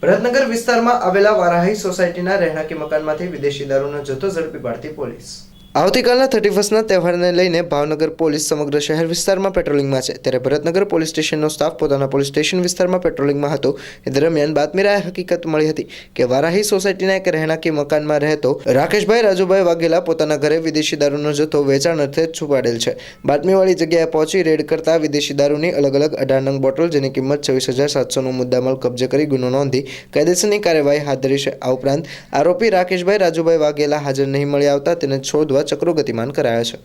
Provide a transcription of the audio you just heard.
ભરતનગર વિસ્તારમાં આવેલા વારાહી સોસાયટીના રહેણાંકી મકાનમાંથી વિદેશી દારૂનો જથ્થો ઝડપી પાડતી પોલીસ। આવતીકાલના 31ના તહેવારને લઈને ભાવનગર પોલીસ સમગ્ર શહેર વિસ્તારમાં પેટ્રોલિંગમાં છે। ત્યારે ભરતનગર પોલીસ સ્ટેશનનો સ્ટાફ પોતાના પોલીસ સ્ટેશન વિસ્તારમાં પેટ્રોલિંગમાં હતો। એ દરમિયાન બાતમીરાએ હકીકત મળી હતી કે વારાહી સોસાયટીના એક રહેણાંકી મકાનમાં રહેતો રાકેશભાઈ રાજુભાઈ વાઘેલા પોતાના ઘરે વિદેશી દારૂનો જથ્થો વેચાણ અર્થે છુપાડેલ છે। બાતમીવાળી જગ્યાએ પહોંચી રેડ કરતા વિદેશી દારૂની અલગ અલગ 18 નંગ બોટલ જેની કિંમત 26,700નો મુદ્દામાલ કબજે કરી ગુનો નોંધી કાયદેસરની કાર્યવાહી હાથ ધરી છે। આ ઉપરાંત આરોપી રાકેશભાઈ રાજુભાઈ વાઘેલા હાજર નહીં મળી આવતા તેને છોડવા ચક્રો ગતિમાન કરાયા છે।